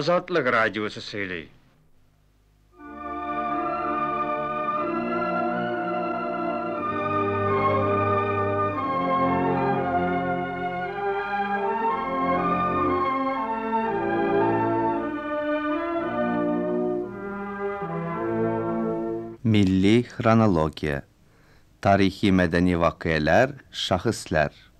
Azadlık Radyosu söyley. Milli Kronologiya. Tarihi medeni vakiyeler, şahıslar.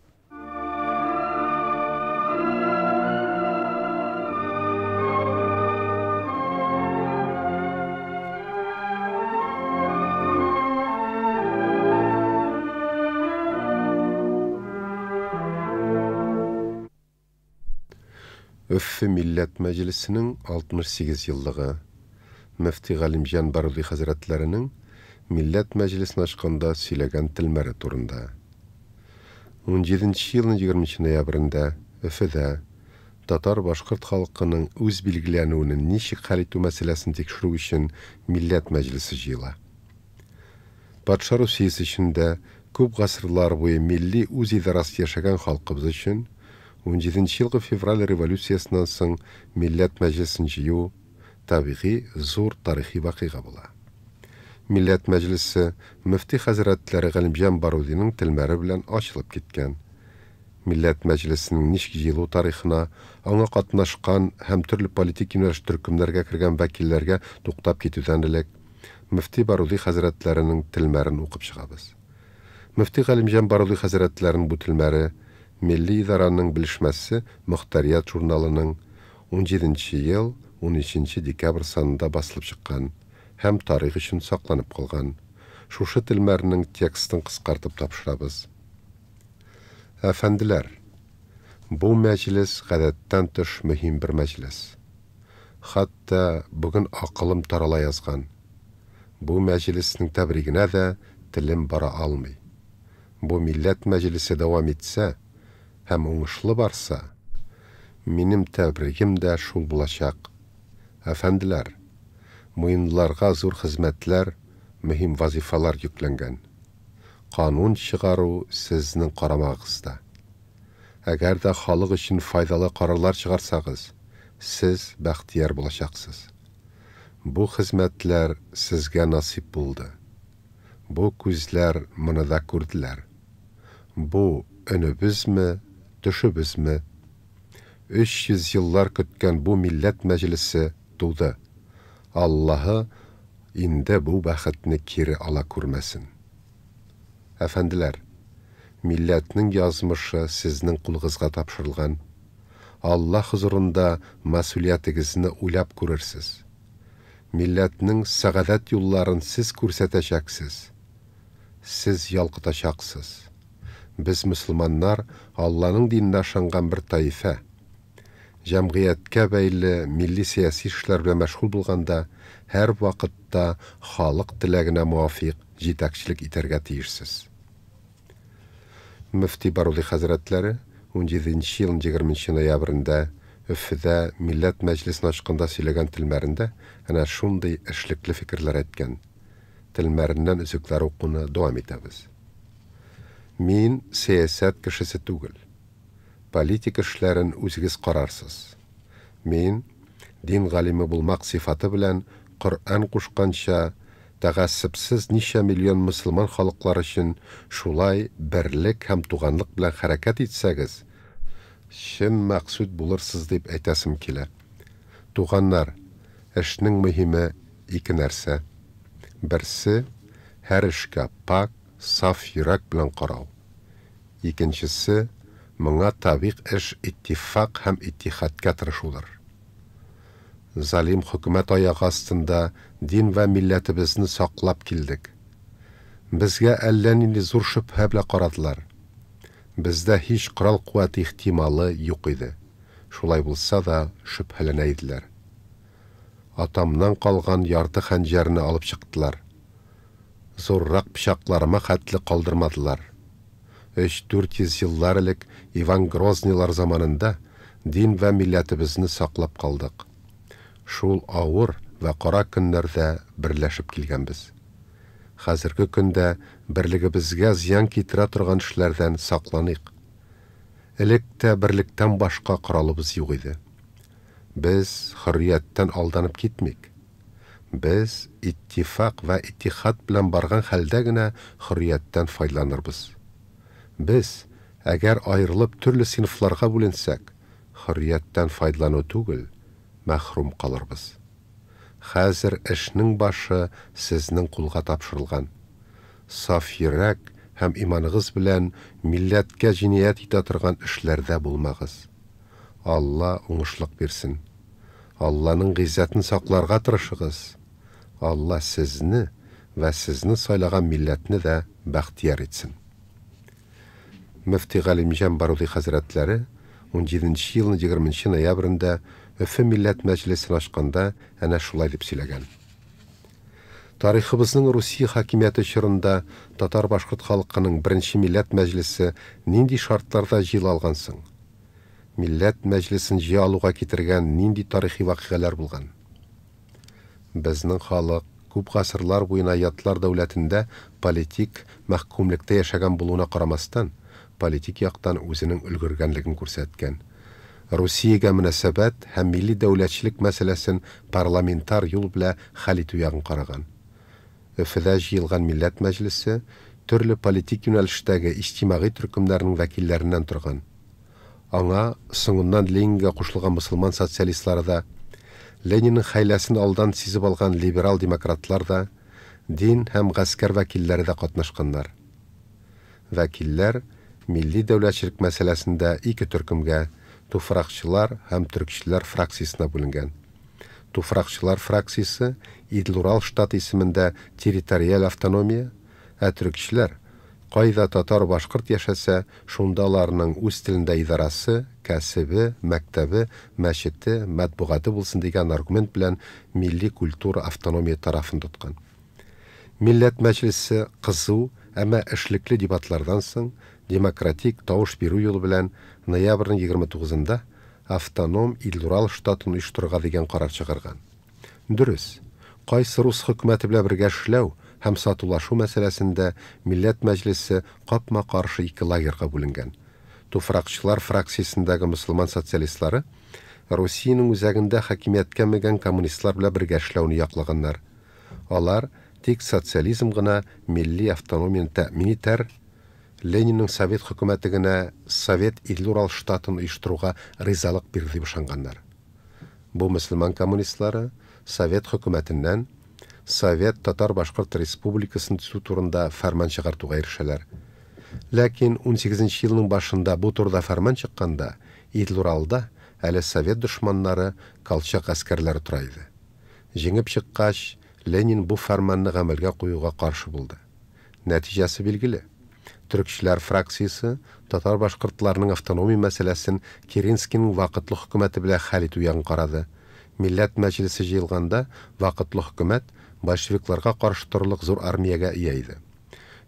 Öffü Millet Meclisi'nin 68 yıllığı. Müfti Galimjan Barudi Hazretlerinin Millet Meclisini açkanda söylegen tilmeri turunda. 17. yılın 20. noyabrında Öfü'de Tatar Başkırt halkının öz bilgilenüğünün nişi kalitu meselesini tekşürü için Millet Meclisi jıyla. Batşa Rusiyası içinde köp gasırlar boyu milli öz idarası yaşagan halkımız için 17. yılғы fevral revolüsiyasından soň Millet Meclisini jıyu tabiği zor tarihi vakiga bola. Millet Meclisi Müfti Hazretleri Galimjan Barudi'nin tilmeri bilen açılıp gitken. Millet Meclisi'nin nişki jıyluu tarihina ona qatnaşkan hem türlü politik yöneliş türkümlerge kirgen vakillerge toqtap ketüden elek Müfti Barudi Hazretlerinin tilmerini okup çıgabız. Müfti Galimjan Barudi Hazretlerinin bu tilmeri Milli İdaranın Bilişmesi Muhtariyat Jurnalının 17. yıl 13. dekabr sanında basılıp çıkan hem tarih için saklanıp kalgan şuşu tilmerinin tekstin kıskartıp tapşırabız. Efendiler, bu meclis gadetten tış mühim bir meclis. Hatta bugün akılım tarala yazgan. Bu meclisinin tebrigine de tilim bara almay. Bu millet meclisi devam etse, hem oңышlı barsa, minim tebrigim de şul bulaşak. Efendiler, muyunlarga zor hizmetler, mühim vazifalar yüklengen. Kanun çıgaru siznin qaramağızda. Eğer de halıq için faydalı kararlar çıgarsağız, siz bəxtiyar bulaşaksız. Bu hizmetler sizge nasip buldu. Bu gözler mını da gördüler. Bu önübüz mü, düşübüz mü? 300 yıllar kütken bu millet meclisi doğdu. Allah'ı indi bu bəxtini kiri ala kurmesin. Efendiler, milletinin yazmışı siznin kulğızga tapşırılgan. Allah huzurunda məsuliyyətinizini uylap görürsüz. Milletinin sağadet yollarını siz көрсетeceksiniz. Siz yalqıtacaksınız. Biz Müslümanlar Allah'ın dinine aşangan bir taife. Cemiyetke beyli milli siyasi işler bilen meşgul bulganda her vakitte halk dilegine muvafık jitakçilik iterge tiyirsiz. Müfti Barudi Hazretleri 17. yılın 20. noyabrında Öfü'de Millet Meclisini açkında söylegen tilmerinde ana şunday işlikli fikirler etken. Tilmerinden üzükler okunu devam etemiz. Min siyaset kişisi tugul. Politik işlerin özünüz qararsız. Min din galimi bulmak sıfatı bilen Kur'an kuşkança təğəssübsiz nice milyon Müslüman halklar için şulay birlik hem tuğanlık bilen hareket etsəgiz, şim maksud bulursiz deyip aytasim kile. Tuğanlar, işinin mühimi iki нәрсе. Birisi, her işke pak, saf yürek bilen qaraw. İkincisi, mına tabiq iş ittifak hem ittihatga tırışudur. Zalim hükümet ayağı astında din ve milletimizni saqlap kildik. Bizge ellenini zor şüphe bile qaradılar. Bizde hiç kral kuvveti ihtimali yok idi. Şulay bulsa da şüpheleneydiler. Atamdan kalgan yartı xanjarini alıp çıktılar. Zorrak pişaklarıma xatli kaldırmadılar. 300-400 yıllar ilik Ivan Groznylar zamanında din ve milletimizni saqlap kaldık. Şul ağır ve qara günlerde birleşip kilgenbiz. Hazırkı günde birligibizge ziyan kitire turgan işlerden saqlanıyıq. Ilik de birlikten başka quralımız yok idi. Biz hürriyetten aldanıp gitmik. Biz ittifak ve ittihat bilen bargan halde gine hürriyetten faydalanırız. Biz, eğer ayrılıp türlü sınıflarga bölünsek, hürriyetten faydalanı tugul, mahrum kalırız. Hazır işning başı sizning kulga tapşırılgan. Saf yürek hem imanıgız bilen milletke jiniyet itatirgan işlerde bulmağız. Allah oңuшлык bersin. Allah'ın gizzetini saklarga tırışığız. Allah sizni ve sizni saylagan milletini de baxtiyar etsin. Müfti Galimcan Barudi Hazretleri 17. yılın 20. noyabrında Öfü Millet Meclisini açkanda ana şulay dep söylegan. Tariximizning Rusiya hakimiyeti çırında Tatar Başkurt halkının 1. Millet Meclisi nindi şartlarda jil algansın? Millet Meclisin jil aluga ketirgen nindi tarihi vakigeler bulgan? Bizning halk көп gasırlar boyuna yatlar devletinde politik mahkumlikte yaşagan buluğuna qaramasdan, politik yaqtan özünün ülgürgenligini ko'rsatgan. Rusiyaga münasebet hem milli devletçilik meselesin parlamentar yol bile hal etüyagın qaragan. Öfüde jiyilgan Millet Meclisi türlü politik yönelişteki içtimai türkümlerinin vekillerinden turgan. Ana soңundan Lenin'e koşulgan Müslüman sosyalistleri da, Lenin'in haylasını aldan sizip algan liberal demokratlar da, din hem gasker vekilleri de katnaşkanlar. Vekiller, milli devletçilik meselesinde iki türkümge, Tufrakçılar hem Türkçüler fraksiyasına bölüngen. Tufrakçılar fraksiyası İdil-Ural ştat isminde territorial avtonomiya, Türkçüler qayda Tatar Başkırt yaşasa, şundalarının öz tilinde idarası, kasibi, mektebi, meşiti, matbuatı bulsun degan argument bilen milli kultur avtonomiya tarafını tutkan. Millet Meclisi kızı ama işlikli debatlardan soň demokratik tavış beru yolu bilen noyabrın 29'ında avtonom İdil-Ural ştatını uyuşturga degan karar çıkargan. Dürüs, qaysı Rus hükümeti bilen birge işleu hem satılaşu meselesinde Millet Meclisi kapma karşı iki lagerga bölüngen. Tufrakçılar fraksiyasındagi Müslüman sosyalistleri Rusiyanın üzerinde hakimiyet kemegen komünistler bilen birge işleuni yaklaganlar. Alar tek sosyalizm gına milli avtonomiyani ta'min eter, Lenin'in Sovet hükümetigine Sovet İdil-Ural ştatını uyuşturuga rizalık berdi dep ышанганlar. Bu Müslüman komünistleri Sovet hükümetinden Sovet Tatar Başkurt Respublikasını tüzүү turunda ferman çıkartuga erişeler. Lakin 18. yılının başında bu turda ferman çıkkanda İdil-Uralda әлі Sovet düşmanları kalçak askerleri turaydı. Жеңip çıkkaç Lenin bu fermanını amelge koyuga karşı buldu. Neticesi bilgili. Türkçüler fraksiyası Tatar Başkırtlarının avtonomi meselesin Kerenski'nin vakıtlı hükümeti bile hal etüyagın qaradı. Millet Meclisi jıyılganda vakıtlı hükümet Bolşeviklarga karşı turuluk zor armiyaga iyeydi.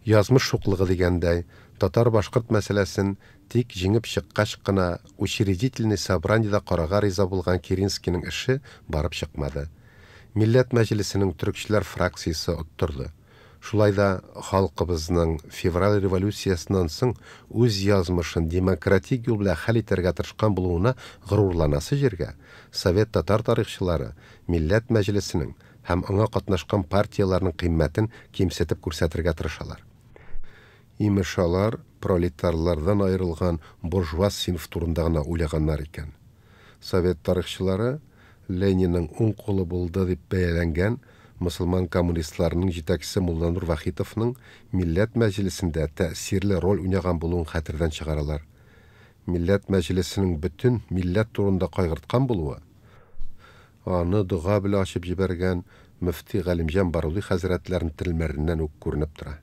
Yazmış şoklığı degende Tatar Başkırt meselesin tek жеңip çıkkaç qına учредительный собраниеда qaraga riza bulgan Kerenski'nin işi barıp çıkmadı. Millet Meclisi'nin Türkçüler fraksiyası otturdu. Şulayda halkımızın fevral revolüsiyasından soň öz yazmışın demokratik yol bilen hal eterge tırışkan buluğuna gururlanası jerge Sovet Tatar tarihçilari Millet Meclisi'nin hem ona katnaşkan partiyalarının kıymetin kimsetip көрсәтергә tırışalar. İmişalar proletarlardan ayrılgan burjuaz sinif turundağına uylaganlar iken. Sovet tarihçilari Lenin'in oң kolu buldu dep beyelengen Müslüman komünistlarının jetakçisi Mulla Nur Vahitov'ның Millet Meclisi'nde tesirli rol oynagan buluğun xatirden çıgaralar. Millet Meclisi'nin bütün millet turunda kaygırtkan buluğu, anı dua bile açıp jibergen Müfti Galimcan Barudi Hazretlerinin tilmerinden ök görünüp tura.